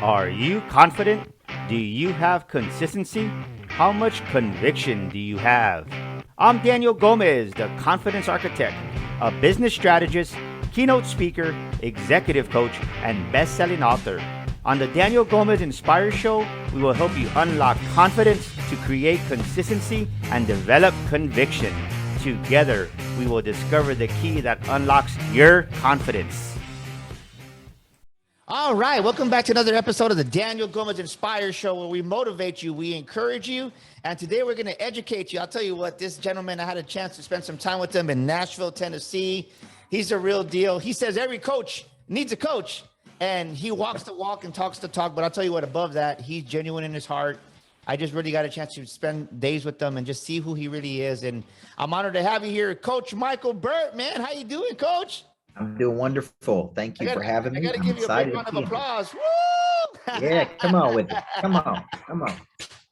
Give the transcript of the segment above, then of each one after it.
Are you confident? Do you have consistency? How much conviction do you have? I'm Daniel Gomez, the Confidence Architect, a business strategist, keynote speaker, executive coach, and best-selling author. On the Daniel Gomez Inspire Show, we will help you unlock confidence to create consistency and develop conviction. Together, we will discover the key that unlocks your confidence. All right, welcome back to another episode of the Daniel Gomez Inspire Show, where we motivate you, we encourage you, and today we're going to educate you. I'll tell you what, this gentleman, I had a chance to spend some time with him in Nashville, Tennessee. He's a real deal. He says every coach needs a coach, and he walks the walk and talks the talk, but I'll tell you what, above that, he's genuine in his heart. I just really got a chance to spend days with him and just see who he really is, and I'm honored to have you here, Coach Micheal Burt, man. How you doing, Coach? I'm doing wonderful. Thank you for having me. I got to give you a big round of applause. Woo! Yeah, come on with it. Come on.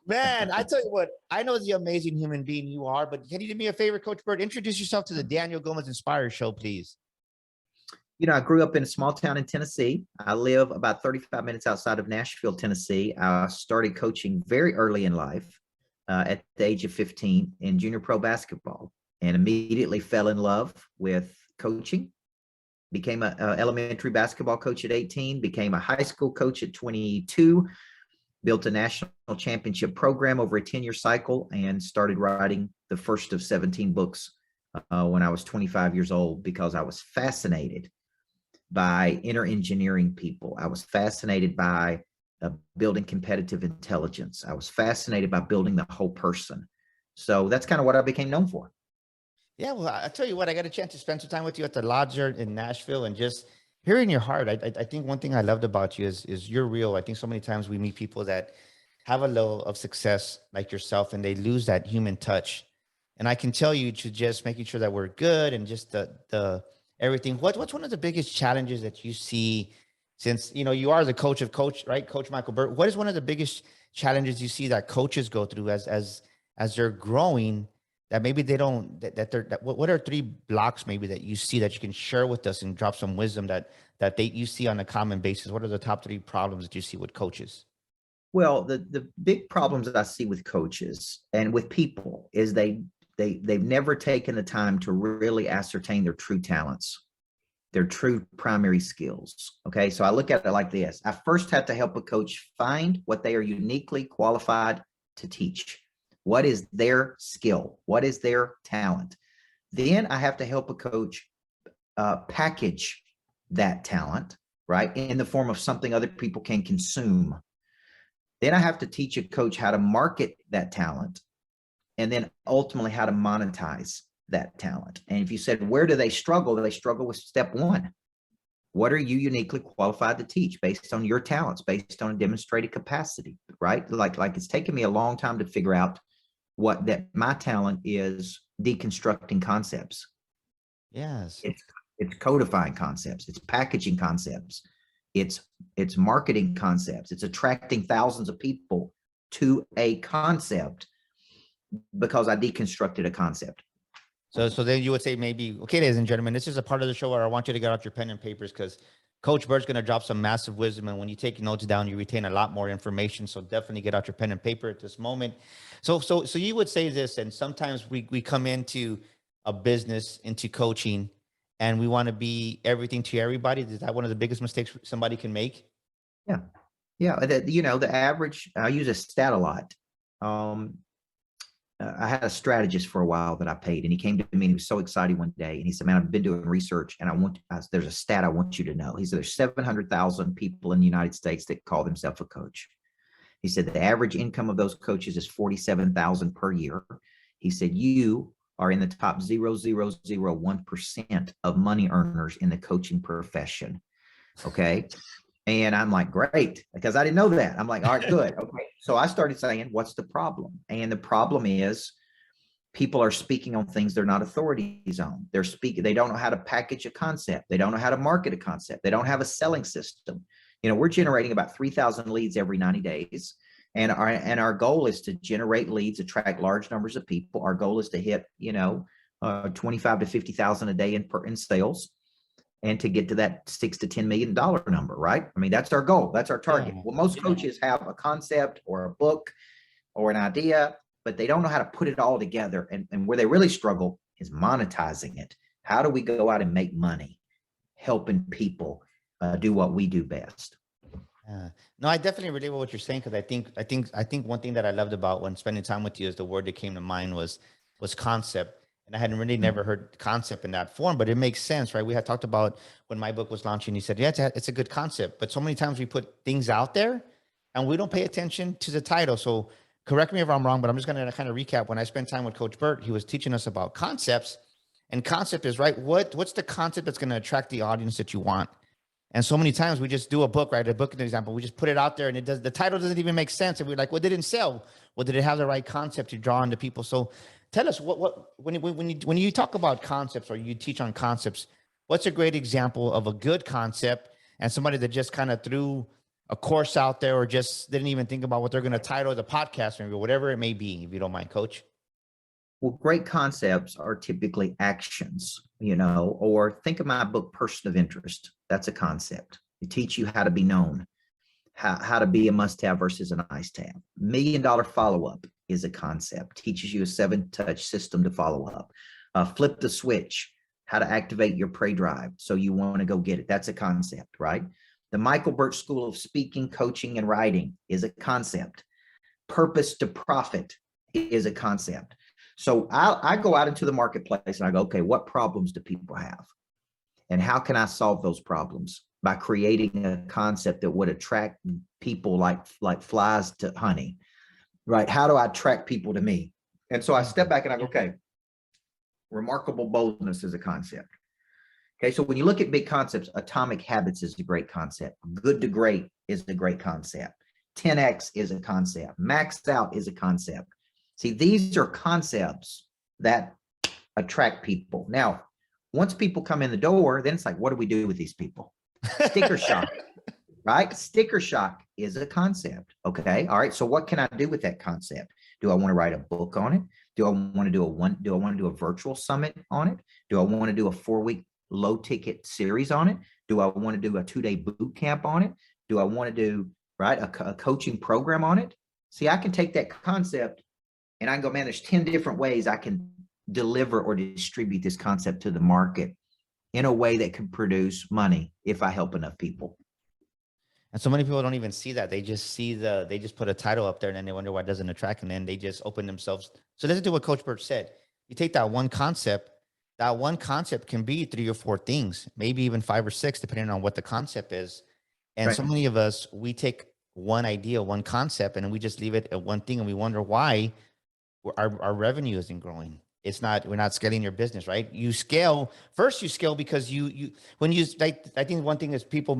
Man, I tell you what, I know the amazing human being you are, but can you do me a favor, Coach Burt? Introduce yourself to the Daniel Gomez Inspire Show, please. You know, I grew up in a small town in Tennessee. I live about 35 minutes outside of Nashville, Tennessee. I started coaching very early in life, at the age of 15 in junior pro basketball, and immediately fell in love with coaching. Became an elementary basketball coach at 18, became a high school coach at 22, built a national championship program over a 10-year cycle, and started writing the first of 17 books when I was 25 years old, because I was fascinated by inner engineering people. I was fascinated by building competitive intelligence. I was fascinated by building the whole person. So that's kind of what I became known for. Yeah, well, I tell you what, I got a chance to spend some time with you at the lodge in Nashville, and just hearing your heart. I think one thing I loved about you is you're real. I think so many times we meet people that have a level of success like yourself, and they lose that human touch. And I can tell you, to just making sure that we're good and just the everything. What's one of the biggest challenges that you see, since you are the coach of coach, right? Coach Micheal Burt. What is one of the biggest challenges you see that coaches go through as they're growing? That maybe they don't, what are three blocks maybe that you see that you can share with us and drop some wisdom that you see on a common basis? What are the top three problems that you see with coaches? Well, the big problems that I see with coaches and with people is they've never taken the time to really ascertain their true talents, their true primary skills. Okay, so I look at it like this. I first have to help a coach find what they are uniquely qualified to teach. What is their skill? What is their talent? Then I have to help a coach package that talent, right, in the form of something other people can consume. Then I have to teach a coach how to market that talent, and then ultimately how to monetize that talent. And if you said, where do they struggle? They struggle with step one. What are you uniquely qualified to teach based on your talents, based on a demonstrated capacity, right? Like it's taken me a long time to figure out that my talent is deconstructing concepts. Yes. It's codifying concepts, it's packaging concepts, it's marketing concepts, it's attracting thousands of people to a concept because I deconstructed a concept. So then you would say, maybe, okay, ladies and gentlemen, this is a part of the show where I want you to get out your pen and papers, because Coach Burt's going to drop some massive wisdom. And when you take notes down, you retain a lot more information. So definitely get out your pen and paper at this moment. So you would say this, and sometimes we come into a business, into coaching, and we want to be everything to everybody. Is that one of the biggest mistakes somebody can make? Yeah. The average, I use a stat a lot. I had a strategist for a while that I paid, and he came to me and he was so excited one day, and he said, man, I've been doing research, and there's a stat I want you to know. He said, there's 700,000 people in the United States that call themselves a coach. He said, the average income of those coaches is 47,000 per year. He said, you are in the top 0.001% of money earners in the coaching profession. Okay. And I'm like, great, because I didn't know that. I'm like, all right, good. Okay. So I started saying, what's the problem? And the problem is people are speaking on things they're not authorities on. They don't know how to package a concept. They don't know how to market a concept. They don't have a selling system. We're generating about 3,000 leads every 90 days. And our goal is to generate leads, attract large numbers of people. Our goal is to hit, 25 to 50,000 a day in sales. and to get to that $6 to $10 million number, right? I mean, that's our goal. That's our target. Yeah. Well, most Yeah. coaches have a concept or a book or an idea, but they don't know how to put it all together. And where they really struggle is monetizing it. How do we go out and make money helping people do what we do best? No, I definitely relate with what you're saying, because I think one thing that I loved about when spending time with you is the word that came to mind was concept. And I hadn't really never heard concept in that form, but it makes sense, right? We had talked about when my book was launching, you said, yeah, it's a good concept, but so many times we put things out there and we don't pay attention to the title. So correct me if I'm wrong, but I'm just going to kind of recap. When I spent time with Coach Burt, he was teaching us about concepts, and concept is, right, what's the concept that's going to attract the audience that you want? And so many times we just do a book, right? A book, an example, we just put it out there and the title doesn't even make sense. And we're like, well, didn't sell. Well, did it have the right concept to draw into people? So tell us when you talk about concepts or you teach on concepts, what's a great example of a good concept and somebody that just kind of threw a course out there or just didn't even think about what they're going to title the podcast or whatever it may be, if you don't mind, Coach? Well, great concepts are typically actions, or think of my book, Person of Interest. That's a concept. It teach you how to be known, how to be a must-have versus a nice-to-have. $1 Million follow-up is a concept. Teaches you a 7-touch system to follow up. Flip the switch, how to activate your prey drive so you want to go get it. That's a concept, right? The Micheal Burt School of Speaking, Coaching, and Writing is a concept. Purpose to Profit is a concept. So I go out into the marketplace and I go, okay, what problems do people have? And how can I solve those problems? By creating a concept that would attract people like flies to honey, right? How do I attract people to me? And so I step back and I go, okay, remarkable boldness is a concept. Okay, so when you look at big concepts, Atomic Habits is a great concept. Good to Great is a great concept. 10X is a concept. Maxed Out is a concept. See, these are concepts that attract people. Now, once people come in the door, then it's like, what do we do with these people? Sticker shock, right? Sticker shock is a concept. Okay. All right. So what can I do with that concept? Do I want to write a book on it? Do I want to do a virtual summit on it? Do I want to do a 4-week low ticket series on it? Do I want to do a 2-day boot camp on it? Do I want to do, right, a coaching program on it? See, I can take that concept and I can go, man, there's 10 different ways I can deliver or distribute this concept to the market in a way that can produce money if I help enough people. And so many people don't even see that. They just they just put a title up there and then they wonder why it doesn't attract, and then they just open themselves. So listen to what Coach Burt said. You take that one concept can be 3 or 4 things, maybe even 5 or 6, depending on what the concept is. And Right. so many of us, we take one idea, one concept, and we just leave it at one thing, and we wonder why our revenue isn't growing. We're not scaling your business, right? You scale because I think one thing is people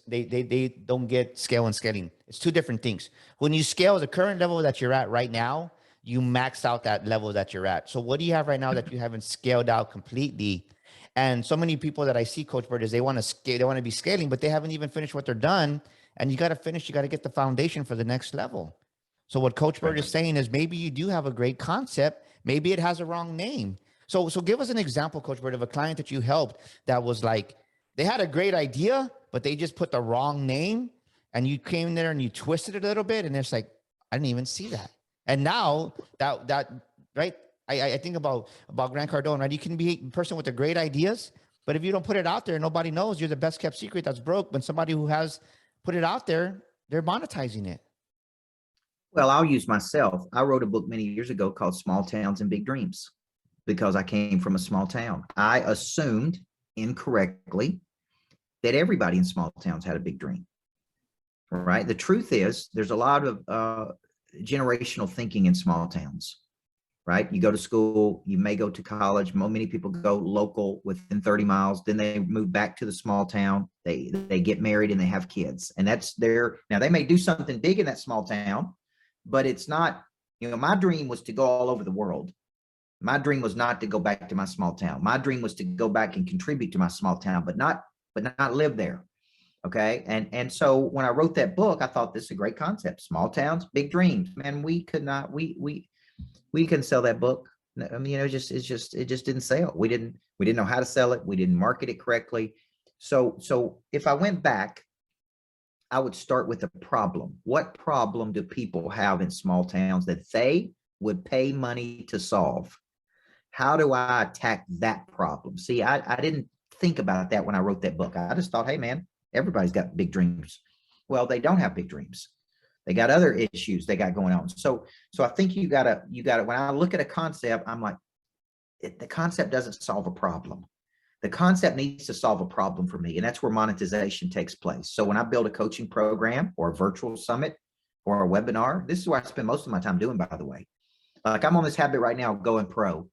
they don't get scale and scaling. It's 2 different things. When you scale the current level that you're at right now, you max out that level that you're at. So what do you have right now that you haven't scaled out completely? And so many people that I see, Coach Burt, is they want to scale, they want to be scaling, but they haven't even finished what they're done. And you got to get the foundation for the next level. So what Coach Burt is saying is maybe you do have a great concept. Maybe it has a wrong name. So give us an example, Coach Burt, of a client that you helped that was like, they had a great idea, but they just put the wrong name, and you came there and you twisted it a little bit. And it's like, I didn't even see that. And now that right, I think about Grant Cardone, right? You can be a person with the great ideas, but if you don't put it out there, nobody knows. You're the best kept secret that's broke. When somebody who has put it out there, they're monetizing it. Well, I'll use myself. I wrote a book many years ago called Small Towns and Big Dreams because I came from a small town. I assumed incorrectly that everybody in small towns had a big dream, right? The truth is there's a lot of generational thinking in small towns, right? You go to school, you may go to college. Many people go local within 30 miles. Then they move back to the small town. They get married and they have kids. And that's now they may do something big in that small town, but it's not, my dream was to go all over the world. My dream was not to go back to my small town. My dream was to go back and contribute to my small town, but not live there. Okay. And so when I wrote that book, I thought this is a great concept. Small towns, big dreams. Man, we couldn't sell that book. I mean, it just didn't sell. We didn't know how to sell it. We didn't market it correctly. So if I went back, I would start with a problem. What problem do people have in small towns that they would pay money to solve? How do I attack that problem? See, I didn't think about that when I wrote that book. I just thought, hey, man, everybody's got big dreams. Well, they don't have big dreams. They got other issues they got going on. So I think you gotta, when I look at a concept, I'm like, the concept doesn't solve a problem. The concept needs to solve a problem for me. And that's where monetization takes place. So when I build a coaching program or a virtual summit or a webinar, this is what I spend most of my time doing, by the way. Like I'm on this habit right now, going pro,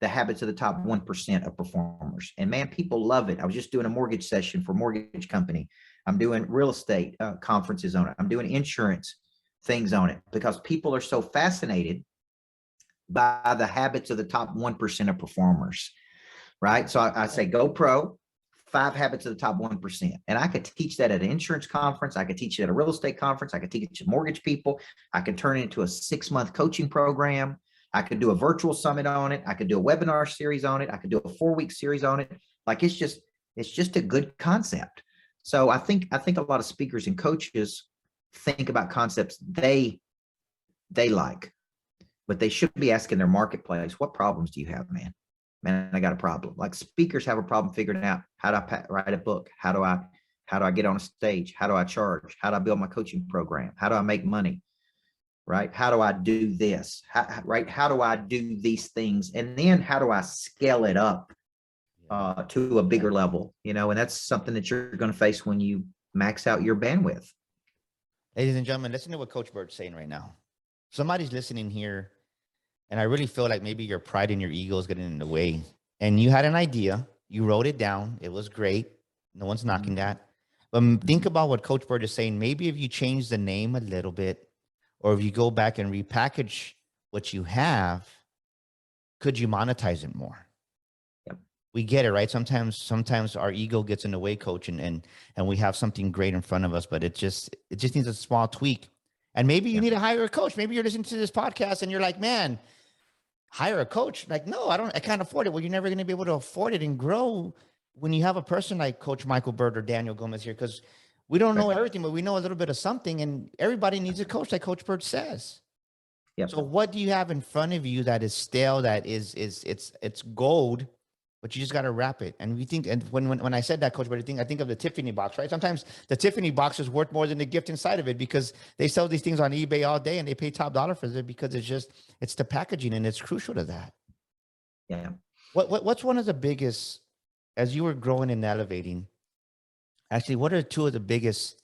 the habits of the top 1% of performers. And man, people love it. I was just doing a mortgage session for a mortgage company. I'm doing real estate conferences on it. I'm doing insurance things on it because people are so fascinated by the habits of the top 1% of performers, right? So I say, go pro, 5 habits of the top 1%. And I could teach that at an insurance conference. I could teach it at a real estate conference. I could teach it to mortgage people. I could turn it into a 6-month coaching program. I could do a virtual summit on it. I could do a webinar series on it. I could do a 4-week series on it. Like it's just a good concept. So I think a lot of speakers and coaches think about concepts they like, but they should be asking their marketplace, what problems do you have, man? Man, I got a problem. Like speakers have a problem figuring out how do I write a book? How do I get on a stage? How do I charge? How do I build my coaching program? How do I make money? Right? How do I do this? Right? How do I do these things? And then how do I scale it up to a bigger level? You know, and that's something that you're going to face when you max out your bandwidth. Ladies and gentlemen, listen to what Coach Burt's saying right now. Somebody's listening here, and I really feel like maybe your pride and your ego is getting in the way. And you had an idea, you wrote it down, it was great. No one's knocking that. But think about what Coach Burt is saying. Maybe if you change the name a little bit, or if you go back and repackage what you have, could you monetize it more? Yep. We get it, right? Sometimes our ego gets in the way, Coach, and we have something great in front of us, but it just needs a small tweak. And maybe you need to hire a coach. Maybe you're listening to this podcast and you're like, man, hire a coach. Like, no, I can't afford it. Well, you're never going to be able to afford it and grow when you have a person like Coach Micheal Burt or Daniel Gomez here, because we don't know everything, but we know a little bit of something, and everybody needs a coach, like Coach Burt says. Yep. So what do you have in front of you that is stale, that it's gold, but you just got to wrap it? And we think, and when I said that, Coach Burt, I think of the Tiffany box, right? Sometimes the Tiffany box is worth more than the gift inside of it, because they sell these things on eBay all day and they pay top dollar for it, because it's the packaging, and it's crucial to that. Yeah. What's one of the biggest, as you were growing and elevating, actually, what are 2 of the biggest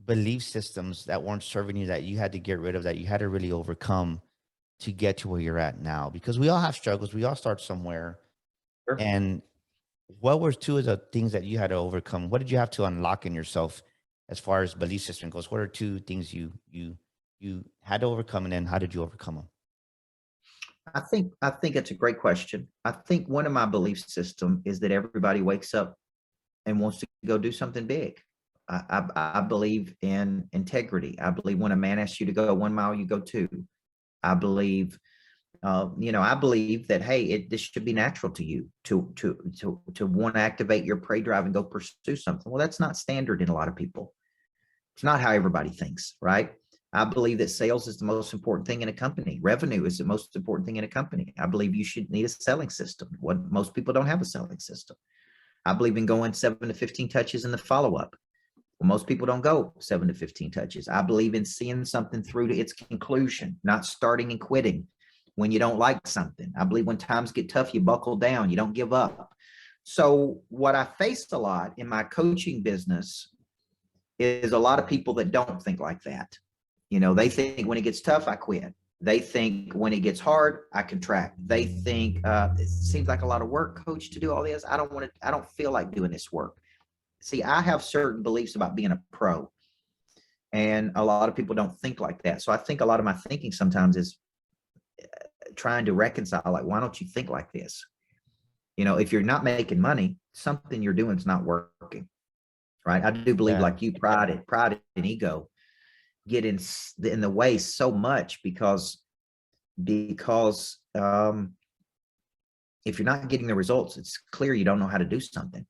belief systems that weren't serving you, that you had to get rid of, that you had to really overcome to get to where you're at now? Because we all have struggles. We all start somewhere. Sure. And what were 2 of the things that you had to overcome? What did you have to unlock in yourself as far as belief system goes? What are 2 things you had to overcome, and then how did you overcome them? I think it's a great question. I think one of my belief system is that everybody wakes up and wants to go do something big. I believe in integrity. I believe when a man asks you to go 1 mile, you go 2. I believe, I believe that, hey, this should be natural to you to want to activate your prey drive and go pursue something. Well, that's not standard in a lot of people. It's not how everybody thinks, right? I believe that sales is the most important thing in a company. Revenue is the most important thing in a company. I believe you should need a selling system. Most people don't have a selling system. I believe in going 7 to 15 touches in the follow-up. Well, most people don't go 7 to 15 touches. I believe in seeing something through to its conclusion, not starting and quitting when you don't like something. I believe when times get tough, you buckle down, you don't give up. So what I faced a lot in my coaching business is a lot of people that don't think like that. They think when it gets tough, I quit. They think when it gets hard, I contract. They think it seems like a lot of work, coach, to do all this. I don't feel like doing this work. See, I have certain beliefs about being a pro, and a lot of people don't think like that. So I think a lot of my thinking sometimes is trying to reconcile, like, why don't you think like this? If you're not making money, something you're doing is not working, right? I do believe, like you, pride and ego get in the way so much because if you're not getting the results, it's clear you don't know how to do something.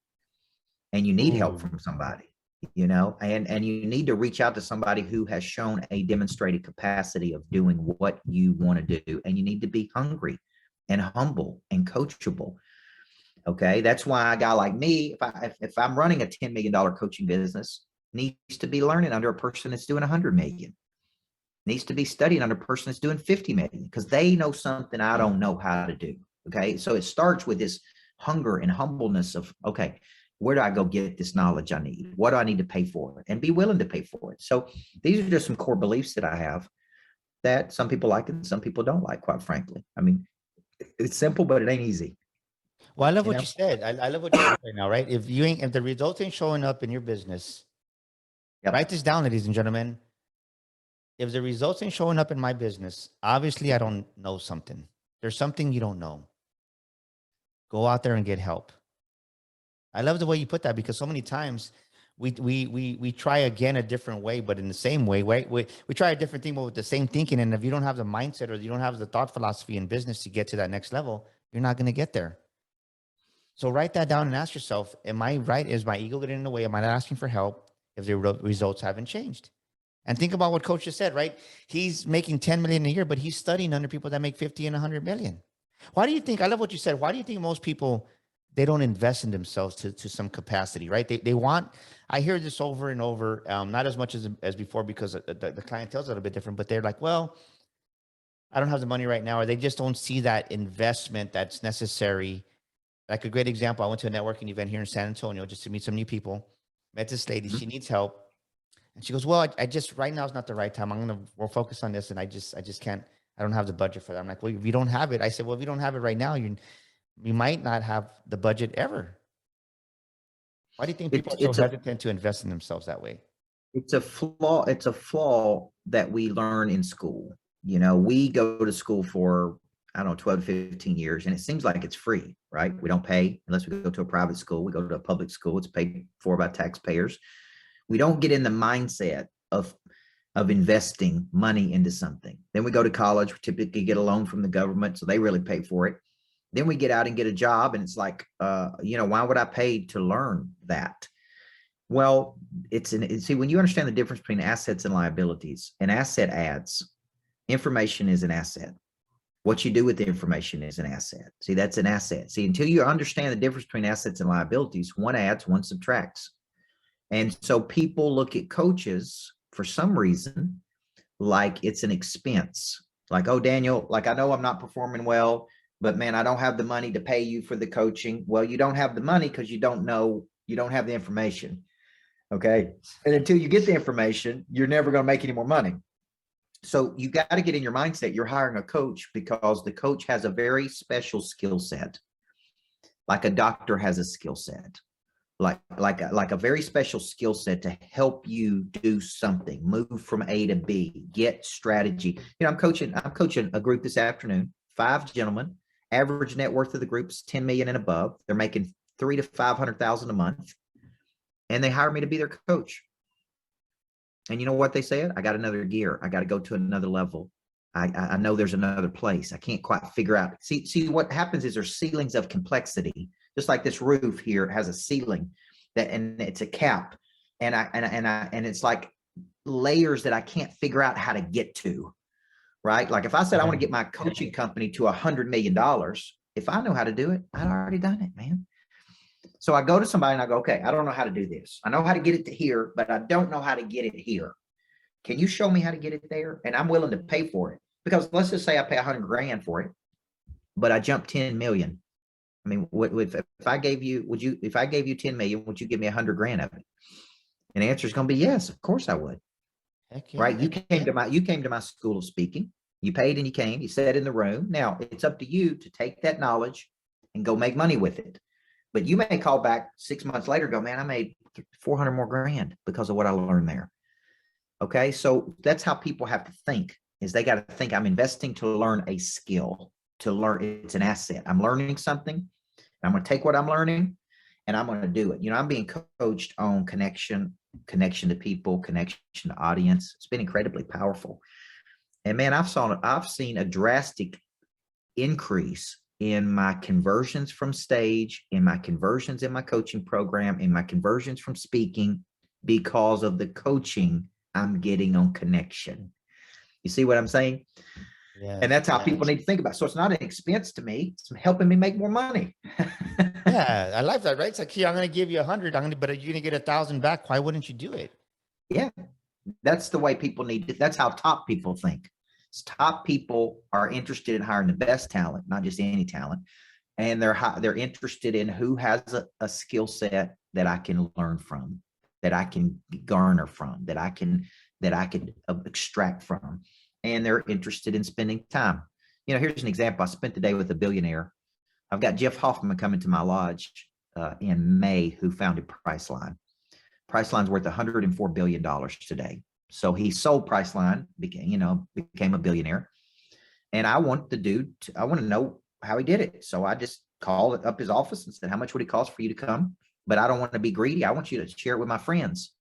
and you need help Ooh. from somebody, you know, and you need to reach out to somebody who has shown a demonstrated capacity of doing what you want to do. And you need to be hungry and humble and coachable. Okay. That's why a guy like me, if I'm running a $10 million coaching business, needs to be learning under a person that's doing 100 million, needs to be studying under a person that's doing 50 million, because they know something I don't know how to do. Okay. So it starts with this hunger and humbleness of, okay, where do I go get this knowledge I need? What do I need to pay for it? And be willing to pay for it. So these are just some core beliefs that I have that some people like and some people don't like, quite frankly. I mean, it's simple, but it ain't easy, Well, I love you what know? you said. I love what you said right now, right? If the results ain't showing up in your business, write Yep. this down, ladies and gentlemen. If the results ain't showing up in my business, obviously I don't know something. There's something you don't know. Go out there and get help. I love the way you put that, because so many times we try again a different way, but in the same way, right? We try a different thing, but with the same thinking. And if you don't have the mindset or you don't have the thought philosophy in business to get to that next level, you're not going to get there. So write that down and ask yourself, am I right? Is my ego getting in the way? Am I not asking for help if the results haven't changed? And think about what Coach just said, right? He's making 10 million a year, but he's studying under people that make 50 and 100 million. Why do you think, I love what you said. Why do you think most people, they don't invest in themselves to some capacity, right? They want, I hear this over and over, not as much as before, because the clientele's a little bit different, but they're like, well, I don't have the money right now, or they just don't see that investment that's necessary. Like a great example, I went to a networking event here in San Antonio just to meet some new people. Met this lady, Mhm. she needs help. And she goes, well, I just, right now is not the right time. We'll focus on this. And I just can't, I don't have the budget for that. I'm like, well, if you don't have it, I said, well, if you don't have it right now, you might not have the budget ever. Why do you think people are so It's a hesitant to invest in themselves that way? it's a flaw. It's a flaw that we learn in school. You know, we go to school for, I don't know, 12 to 15 years, and it seems like it's free, right? We don't pay unless we go to a private school. We go to a public school. It's paid for by taxpayers. We don't get in the mindset of investing money into something. Then we go to college, we typically get a loan from the government, so they really pay for it. Then we get out and get a job, and it's like, you know, why would I pay to learn that? Well, see, when you understand the difference between assets and liabilities, an asset adds, information is an asset. What you do with the information is an asset. See, that's an asset. See, until you understand the difference between assets and liabilities, one adds, one subtracts. And so people look at coaches for some reason like it's an expense. Like, oh, Daniel, like I know I'm not performing well, but man, I don't have the money to pay you for the coaching. Well, you don't have the money because you don't know, you don't have the information. Okay. And until you get the information, you're never going to make any more money. So you got to get in your mindset. You're hiring a coach because the coach has a very special skill set. Like a doctor has a skill set, like a very special skill set to help you do something, move from A to B, get strategy. You know, I'm coaching a group this afternoon, 5 gentlemen. Average net worth of the group is 10 million and above. They're making 300 to 500,000 a month, and they hired me to be their coach. And you know what they said? I got another gear. I got to go to another level. I know there's another place. I can't quite figure out. See what happens is there's ceilings of complexity. Just like this roof here has a ceiling that, and it's a cap, and it's like layers that I can't figure out how to get to. Right? Like if I said I want to get my coaching company to $100 million, if I know how to do it, I'd already done it, man. So I go to somebody and I go, okay, I don't know how to do this. I know how to get it to here, but I don't know how to get it here. Can you show me how to get it there? And I'm willing to pay for it, because let's just say I pay 100 grand for it, but I jump 10 million. I mean, if I gave you, if I gave you 10 million, would you give me 100 grand of it? And the answer is going to be yes, of course I would. Heck yeah. Right? You came to my school of speaking. You paid and you came. You sat in the room. Now it's up to you to take that knowledge and go make money with it. But you may call back 6 months later, go, man, I made 400 more grand because of what I learned there. Okay. So that's how people have to think, is they got to think, I'm investing to learn a skill, to learn. It's an asset. I'm learning something. I'm going to take what I'm learning and I'm going to do it. You know, I'm being coached on connection to people, connection to audience. It's been incredibly powerful. And man, I've seen a drastic increase in my conversions from stage, in my conversions in my coaching program, in my conversions from speaking, because of the coaching I'm getting on connection. You see what I'm saying? And Yes. that's how people need to think about it. So it's not an expense to me. It's helping me make more money. Yeah, I like that, right? It's like, here, I'm going to give you 100, but you're going to get 1,000 back. Why wouldn't you do it? Yeah, that's the way people need to. That's how top people think. Top people are interested in hiring the best talent, not just any talent. And they're interested in who has a skill set that I can learn from, that I can garner from, that I can extract from. And they're interested in spending time. Here's an example. I spent the day with a billionaire. I've got Jeff Hoffman coming to my lodge in May, who founded Priceline. Priceline's worth $104 billion today. So he sold Priceline, became a billionaire. And I want to know how he did it. So I just called up his office and said, how much would it cost for you to come? But I don't want to be greedy. I want you to share it with my friends.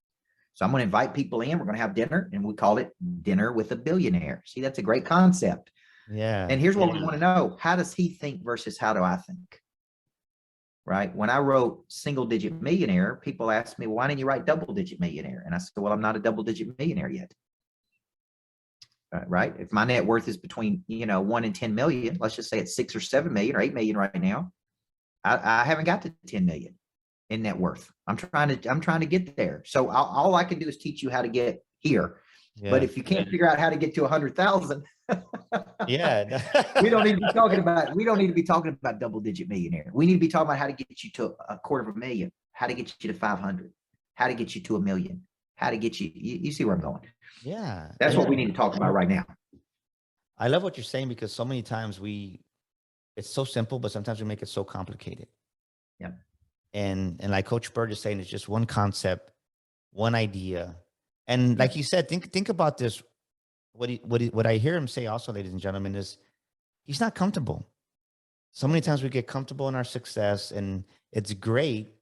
So I'm going to invite people in. We're going to have dinner, and we call it Dinner with a Billionaire. See, that's a great concept. Yeah. And here's what we want to know. How does he think versus how do I think? Right? When I wrote Single Digit Millionaire, people asked me, why didn't you write Double Digit Millionaire? And I said, well, I'm not a double digit millionaire yet. Right? If my net worth is between 1 and 10 million, let's just say it's 6 or 7 million or 8 million right now, I haven't got to 10 million in net worth. I'm trying to get there. So all I can do is teach you how to get here. Yeah. But if you can't figure out how to get to 100,000, yeah, we don't need to be talking about double digit millionaire. We need to be talking about how to get you to $250,000, how to get you to 500, how to get you to 1 million, how to get you see where I'm going. Yeah. That's what we need to talk about right now. I love what you're saying, because so many times it's so simple, but sometimes we make it so complicated. Yeah. And like Coach Burt is saying, it's just one concept, one idea. And like you said, think about this. What I hear him say also, ladies and gentlemen, is he's not comfortable. So many times we get comfortable in our success, and it's great.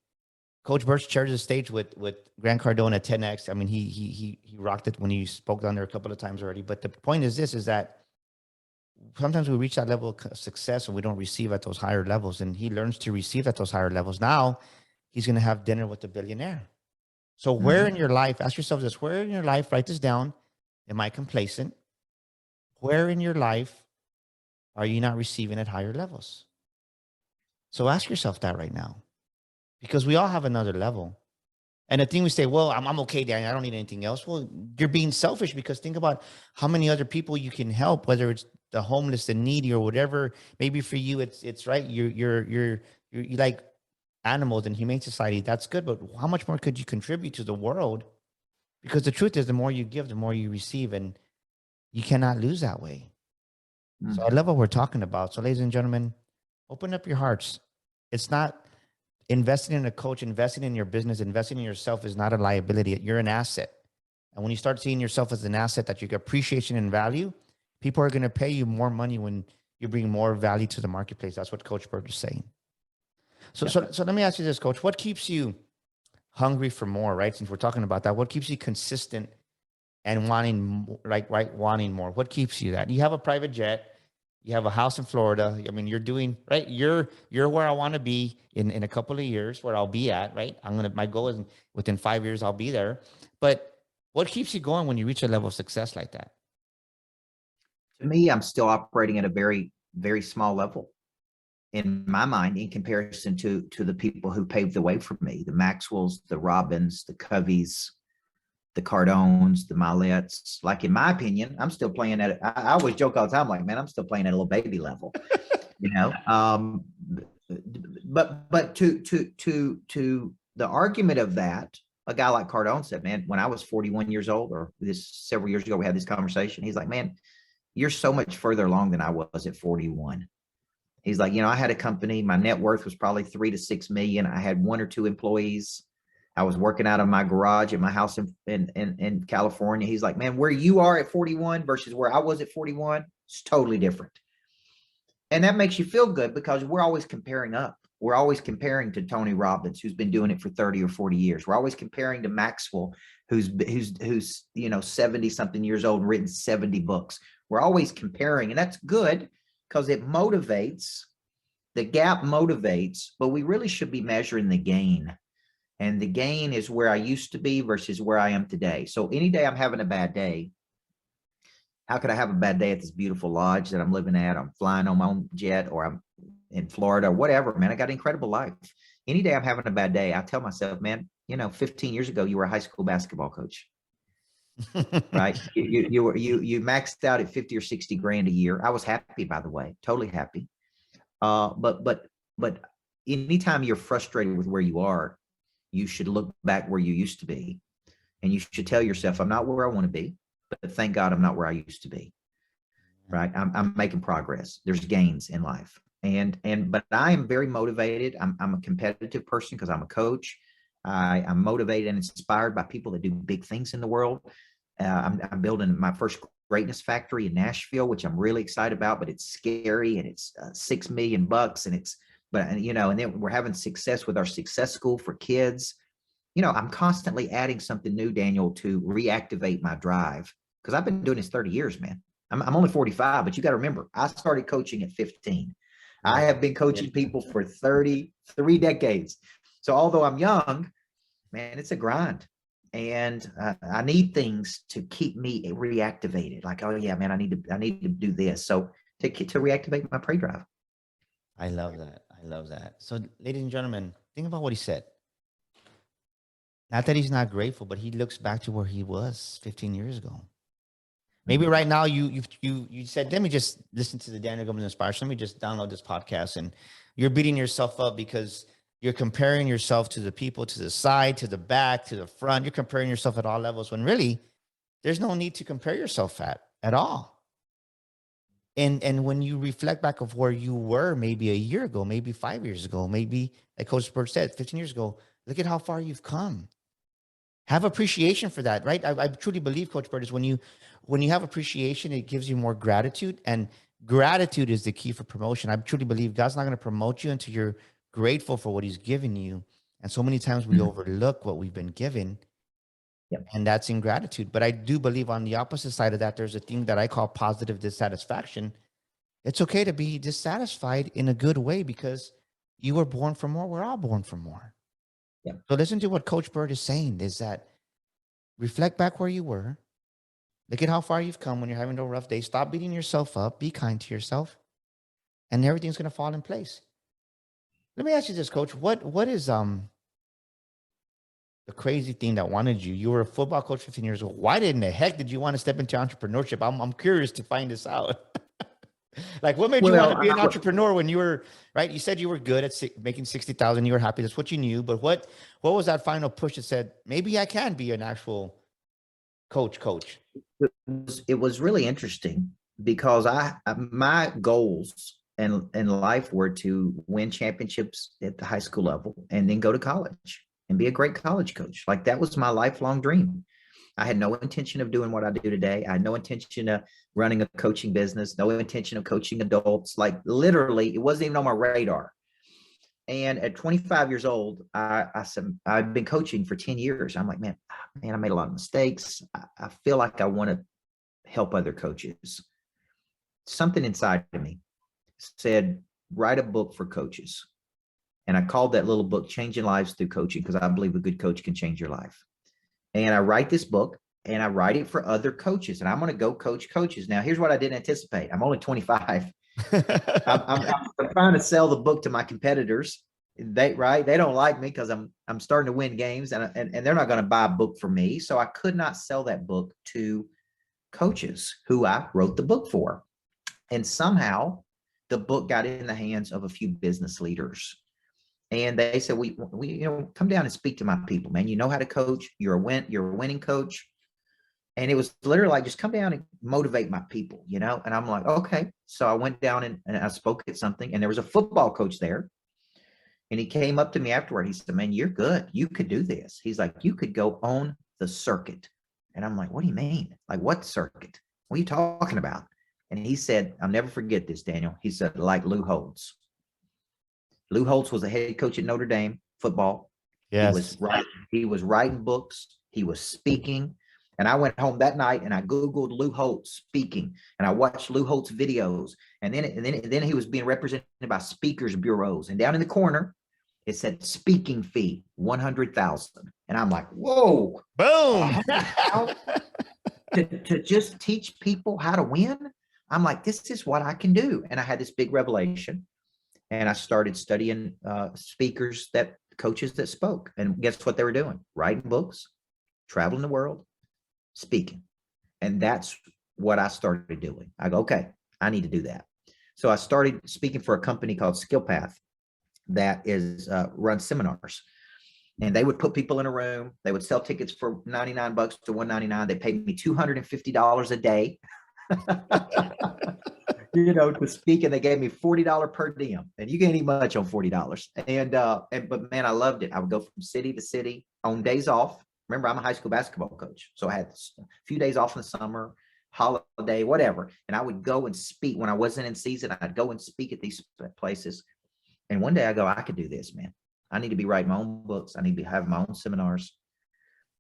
Coach Burt shares the stage with Grant Cardone at 10X. I mean, he rocked it when he spoke on there a couple of times already. But the point is that sometimes we reach that level of success and we don't receive at those higher levels. And he learns to receive at those higher levels. Now he's going to have dinner with the billionaire. So where in your life, ask yourself this, where in your life, write this down. Am I complacent? Where in your life are you not receiving at higher levels? So ask yourself that right now, because we all have another level. And the thing we say, well, I'm okay, Danny, I don't need anything else. Well, you're being selfish, because think about how many other people you can help, whether it's the homeless, the needy, or whatever. Maybe for you, it's right. You like animals in Humane Society. That's good. But how much more could you contribute to the world? Because the truth is, the more you give, the more you receive, and you cannot lose that way. So I love what we're talking about. So ladies and gentlemen, open up your hearts. It's not investing in a coach, investing in your business, investing in yourself is not a liability. You're an asset. And when you start seeing yourself as an asset that you get appreciation and value, people are going to pay you more money when you bring more value to the marketplace. That's what Coach Burt is saying. So let me ask you this, Coach. What keeps you hungry for more, right? Since we're talking about that, what keeps you consistent and wanting more? What keeps you that? You have a private jet. You have a house in Florida. I mean, you're doing right. You're where I want to be in a couple of years, where I'll be at, right? My goal is within 5 years, I'll be there. But what keeps you going when you reach a level of success like that? To me, I'm still operating at a very, very small level in my mind, in comparison to the people who paved the way for me, the Maxwells, the Robbins, the Coveys, the Cardones, the Milettes. Like, in my opinion, I'm still playing at, I always joke all the time, like, man, I'm still playing at a little baby level, but to the argument of that, a guy like Cardone said, man, when I was 41 years old, or this several years ago, we had this conversation. He's like, man, you're so much further along than I was at 41. He's like, I had a company. My net worth was probably 3 to 6 million. I had 1 or 2 employees. I was working out of my garage at my house in California. He's like, man, where you are at 41 versus where I was at 41, it's totally different. And that makes you feel good, because we're always comparing up. We're always comparing to Tony Robbins, who's been doing it for 30 or 40 years. We're always comparing to Maxwell, who's 70 something years old and written 70 books. We're always comparing, and that's good, because it motivates the gap motivates, but we really should be measuring the gain. And the gain is where I used to be versus where I am today. So any day I'm having a bad day, how could I have a bad day at this beautiful lodge that I'm living at? I'm flying on my own jet, or I'm in Florida, or whatever, man. I got an incredible life. Any day I'm having a bad day, I tell myself, man, 15 years ago, you were a high school basketball coach, right? You maxed out at 50 or 60 grand a year. I was happy, by the way, totally happy. But anytime you're frustrated with where you are, you should look back where you used to be, and you should tell yourself, I'm not where I want to be, but thank God I'm not where I used to be. Right? I'm making progress. There's gains in life, but I am very motivated. I'm a competitive person because I'm a coach. I'm motivated and inspired by people that do big things in the world. I'm building my first greatness factory in Nashville, which I'm really excited about, but it's scary, and it's $6 million, and then we're having success with our success school for kids. I'm constantly adding something new, Daniel, to reactivate my drive, because I've been doing this 30 years, man. I'm only 45, but you got to remember, I started coaching at 15. I have been coaching people for 33 decades. So although I'm young, man, it's a grind. And I need things to keep me reactivated. Like, oh yeah, man, I need to do this. So to reactivate my prey drive. I love that. I love that. So, ladies and gentlemen, think about what he said. Not that he's not grateful, but he looks back to where he was 15 years ago. Maybe right now you said, let me just listen to the Daniel Gomes Inspiration. Let me just download this podcast, and you're beating yourself up because you're comparing yourself to the people, to the side, to the back, to the front. You're comparing yourself at all levels, when really there's no need to compare yourself at all. And when you reflect back of where you were maybe a year ago, maybe 5 years ago, maybe like Coach Burt said, 15 years ago, look at how far you've come. Have appreciation for that, right? I truly believe, Coach Burt, is when you have appreciation, it gives you more gratitude, and gratitude is the key for promotion. I truly believe God's not going to promote you until you're grateful for what he's given you. And so many times we overlook what we've been given, and that's ingratitude. But I do believe on the opposite side of that, there's a thing that I call positive dissatisfaction. It's okay to be dissatisfied in a good way, because you were born for more. We're all born for more. Yeah. So listen to what Coach Burt is saying, is that reflect back where you were. Look at how far you've come when you're having a rough day. Stop beating yourself up. Be kind to yourself, and everything's going to fall in place. Let me ask you this, Coach. What is the crazy thing that wanted you? You were a football coach 15 years old. Why in the heck did you want to step into entrepreneurship? I'm curious to find this out. Like, what made you want to be an entrepreneur when you were, right? You said you were good at making 60,000. You were happy. That's what you knew. But what was that final push that said, maybe I can be an actual coach? It was really interesting, because my goals in life were to win championships at the high school level, and then go to college and be a great college coach. Like, that was my lifelong dream. I had no intention of doing what I do today. I had no intention of running a coaching business, no intention of coaching adults. Like, literally, it wasn't even on my radar. And at 25 years old, I said, I've been coaching for 10 years. I'm like, man, I made a lot of mistakes. I feel like I want to help other coaches. Something inside of me said, write a book for coaches. And I called that little book Changing Lives Through Coaching, because I believe a good coach can change your life. And I write this book, and I write it for other coaches, and I'm going to go coach coaches. Now, here's what I didn't anticipate. I'm only 25. I'm trying to sell the book to my competitors. They don't like me because I'm starting to win games, and they're not going to buy a book for me. So I could not sell that book to coaches who I wrote the book for. And somehow the book got in the hands of a few business leaders. And they said, we come down and speak to my people, man. You know how to coach. You're a winning coach. And it was literally like, just come down and motivate my people, And I'm like, okay. So I went down and I spoke at something, and there was a football coach there. And he came up to me afterward. He said, man, you're good. You could do this. He's like, you could go on the circuit. And I'm like, what do you mean? Like, what circuit? What are you talking about? And he said, I'll never forget this, Daniel. He said, like Lou Holtz. Lou Holtz was the head coach at Notre Dame football. Yes. He was writing books. He was speaking. And I went home that night and I Googled Lou Holtz speaking, and I watched Lou Holtz videos. And then he was being represented by speakers bureaus. And down in the corner, it said speaking fee, 100,000. And I'm like, whoa, Boom. to just teach people how to win. I'm like, this is what I can do. And I had this big revelation, and I started studying coaches that spoke. And guess what they were doing? Writing books, traveling the world, speaking. And that's what I started doing. I go, okay, I need to do that. So I started speaking for a company called SkillPath that is runs seminars. And they would put people in a room. They would sell tickets for $99 to $199. They paid me $250 a day, to speak. And they gave me $40 per diem. And you can't eat much on $40. But man, I loved it. I would go from city to city on days off. Remember, I'm a high school basketball coach. So I had a few days off in the summer, holiday, whatever. And I would go and speak when I wasn't in season. I'd go and speak at these places. And one day I go, I could do this, man. I need to be writing my own books. I need to have my own seminars.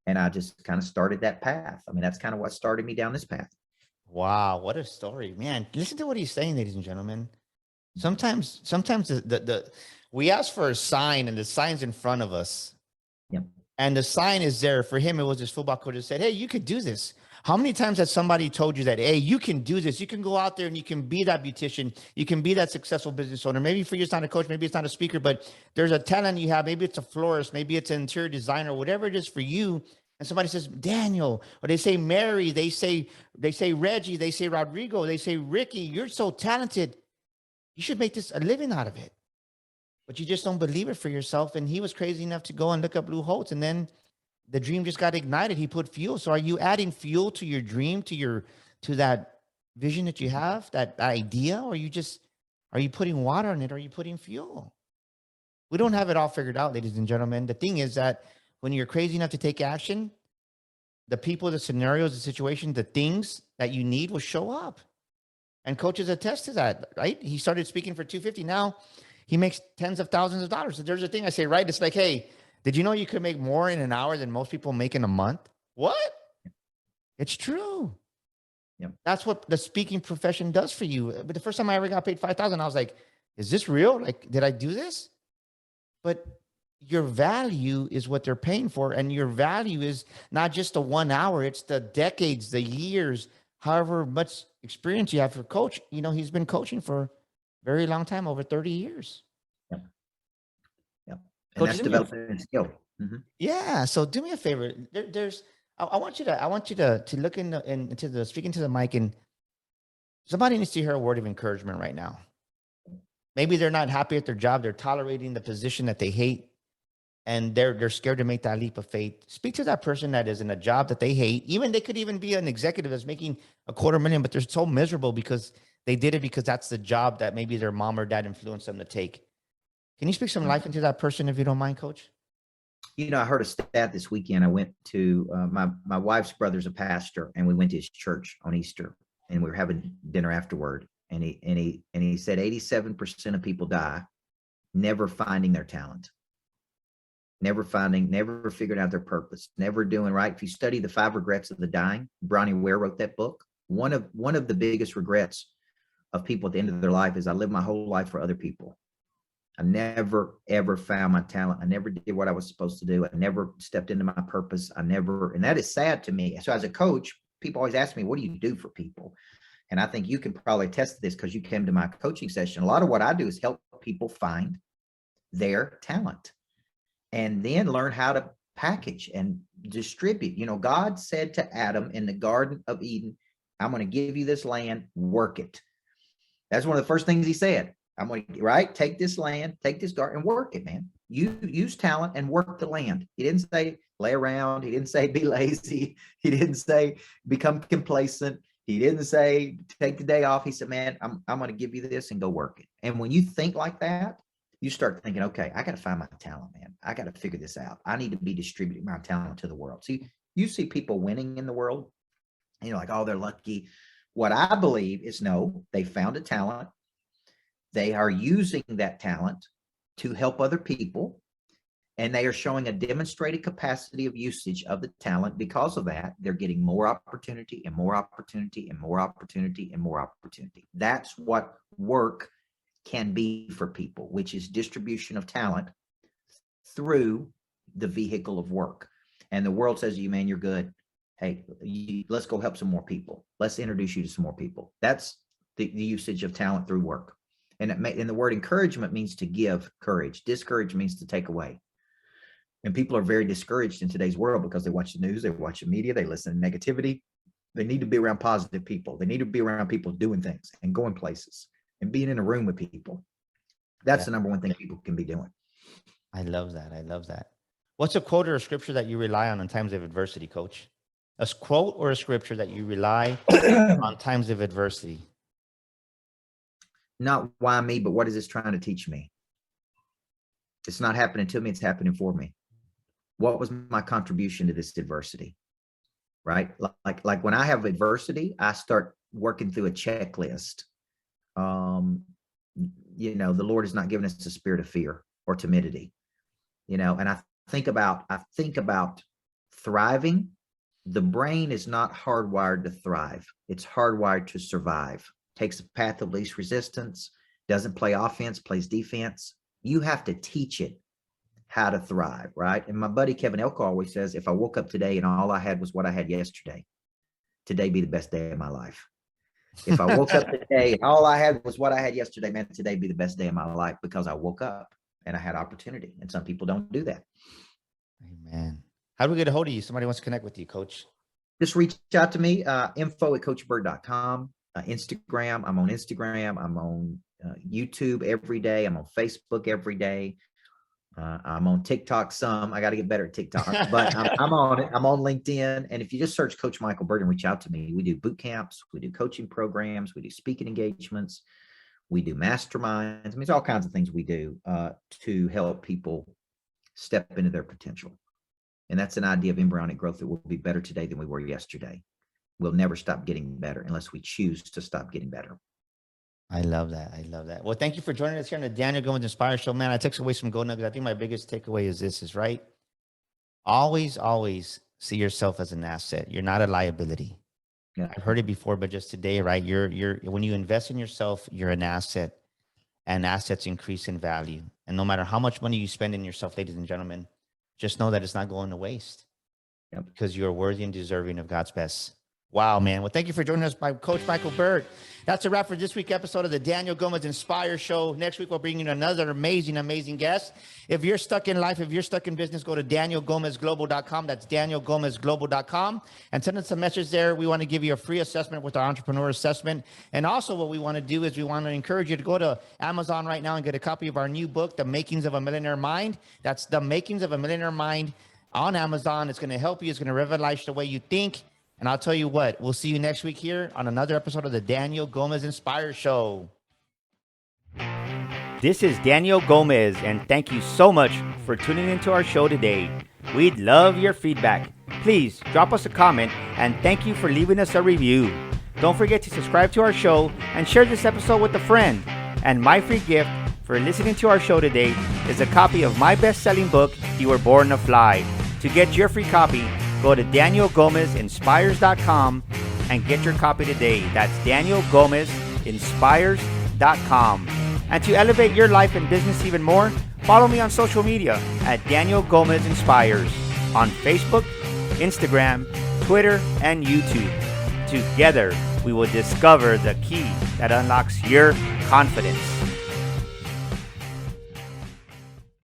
And I just kind of started that path. I mean, that's kind of what started me down this path. Wow, what a story, man. Listen to what he's saying, ladies and gentlemen. Sometimes we ask for a sign and the sign's in front of us. Yep. And the sign is there. For him, it was his football coach that said, hey, you could do this. How many times has somebody told you that, hey, you can do this? You can go out there and you can be that beautician. You can be that successful business owner. Maybe for you, it's not a coach. Maybe it's not a speaker, but there's a talent you have. Maybe it's a florist. Maybe it's an interior designer, whatever it is for you. And somebody says, Daniel, or they say Mary, they say Reggie, they say Rodrigo, they say Ricky, you're so talented. You should make this a living out of it. But you just don't believe it for yourself. And he was crazy enough to go and look up Lou Holtz, and then the dream just got ignited. He put fuel. So are you adding fuel to your dream, to that vision that you have, that idea? Or are you putting water on it? Or are you putting fuel? We don't have it all figured out, ladies and gentlemen. The thing is that when you're crazy enough to take action, the people, the scenarios, the situation, the things that you need will show up. And coaches attest to that, right? He started speaking for $250. Now he makes tens of thousands of dollars. So there's a thing I say, right? It's like, hey, did you know you could make more in an hour than most people make in a month? What? It's true. Yep. That's what the speaking profession does for you. But the first time I ever got paid $5,000, I was like, is this real? Like, did I do this? But your value is what they're paying for. And your value is not just the 1 hour, it's the decades, the years, however much experience you have for coach. He's been coaching for a very long time, over 30 years. Yep. Yep. And Coach, that's developing a skill. Mm-hmm. Yeah. So do me a favor. I want you to look into the, speaking to the mic, and somebody needs to hear a word of encouragement right now. Maybe they're not happy at their job. They're tolerating the position that they hate, and they're scared to make that leap of faith. Speak to that person that is in a job that they hate. They could even be an executive that's making $250,000, but they're so miserable because they did it because that's the job that maybe their mom or dad influenced them to take. Can you speak some life into that person, if you don't mind, Coach? I heard a stat this weekend. I went to my wife's brother's a pastor, and we went to his church on Easter, and we were having dinner afterward. And he said 87% of people die never finding their talent, never figuring out their purpose, never doing right. If you study the 5 Regrets of the Dying, Bronnie Ware wrote that book. One of the biggest regrets of people at the end of their life is, I lived my whole life for other people. I never, ever found my talent. I never did what I was supposed to do. I never stepped into my purpose. And that is sad to me. So as a coach, people always ask me, what do you do for people? And I think you can probably attest to this because you came to my coaching session. A lot of what I do is help people find their talent and then learn how to package and distribute. God said to Adam in the Garden of Eden, I'm going to give you this land, work it. That's one of the first things he said. I'm going to, take this land, take this garden and work it, man. You use talent and work the land. He didn't say lay around. He didn't say be lazy. He didn't say become complacent. He didn't say take the day off. He said, man, I'm going to give you this and go work it. And when you think like that, you start thinking, okay, I got to find my talent, man. I got to figure this out. I need to be distributing my talent to the world. See, you see people winning in the world, like, oh, they're lucky. What I believe is, no, they found a talent. They are using that talent to help other people. And they are showing a demonstrated capacity of usage of the talent. Because of that, they're getting more opportunity and more opportunity and more opportunity and more opportunity. That's what work can be for people, which is distribution of talent through the vehicle of work. And the world says to you, man, you're good. Hey, let's go help some more people. Let's introduce you to some more people. That's the usage of talent through work. And the word encouragement means to give courage. Discourage means to take away. And people are very discouraged in today's world because they watch the news, they watch the media, they listen to negativity. They need to be around positive people. They need to be around people doing things and going places and being in a room with people. That's the number one thing people can be doing. I love that. I love that. What's a quote or a scripture that you rely on times of adversity, Coach? A quote or a scripture that you rely on times of adversity? Not why me, but what is this trying to teach me? It's not happening to me, it's happening for me. What was my contribution to this adversity? Right? Like when I have adversity, I start working through a checklist. You know, the Lord has not given us a spirit of fear or timidity. You know, and I think about thriving. The brain is not hardwired to thrive. It's hardwired to survive. Takes a path of least resistance, doesn't play offense, plays defense. You have to teach it how to thrive, right? And my buddy Kevin Elko always says, if I woke up today and all I had was what I had yesterday, today be the best day of my life. If I woke up today and all I had was what I had yesterday, man, today be the best day of my life because I woke up and I had opportunity. And some people don't do that. Amen. How do we get a hold of you? Somebody wants to connect with you, Coach. Just reach out to me, info@coachburt.com. Instagram. I'm on Instagram. I'm on YouTube every day. I'm on Facebook every day. I'm on TikTok some. I got to get better at TikTok, but I'm on it. I'm on LinkedIn. And if you just search Coach Micheal Burt and reach out to me, we do boot camps, we do coaching programs, we do speaking engagements, we do masterminds. I mean, it's all kinds of things we do to help people step into their potential. And that's an idea of embryonic growth that will be better today than we were yesterday. We'll never stop getting better unless we choose to stop getting better. I love that. I love that. Well, thank you for joining us here on the Daniel Gomez Inspire Show. Man, I took away some gold nuggets. I think my biggest takeaway is this, is right. Always see yourself as an asset. You're not a liability. Yeah. I've heard it before, but just today, right? You're when you invest in yourself, you're an asset, and assets increase in value. And no matter how much money you spend in yourself, ladies and gentlemen, just know that it's not going to waste. Yep. Because you're worthy and deserving of God's best. Wow, man. Well, thank you for joining us, my Coach Micheal Burt. That's a wrap for this week's episode of the Daniel Gomez Inspire Show. Next week, we'll bring you another amazing guest. If you're stuck in life, if you're stuck in business, go to danielgomezglobal.com. That's danielgomezglobal.com. And send us a message there. We want to give you a free assessment with our entrepreneur assessment. And also what we want to do is we want to encourage you to go to Amazon right now and get a copy of our new book, The Makings of a Millionaire Mind. That's The Makings of a Millionaire Mind on Amazon. It's going to help you. It's going to revitalize the way you think. And I'll tell you what, we'll see you next week here on another episode of the Daniel Gomez Inspire Show. This is Daniel Gomez, and thank you so much for tuning into our show today. We'd love your feedback. Please drop us a comment, and thank you for leaving us a review. Don't forget to subscribe to our show and share this episode with a friend. And my free gift for listening to our show today is a copy of my best-selling book, You Were Born to Fly. To get your free copy, go to danielgomezinspires.com and get your copy today. That's danielgomezinspires.com. And to elevate your life and business even more, follow me on social media at Daniel Gomez Inspires on Facebook, Instagram, Twitter, and YouTube. Together, we will discover the key that unlocks your confidence.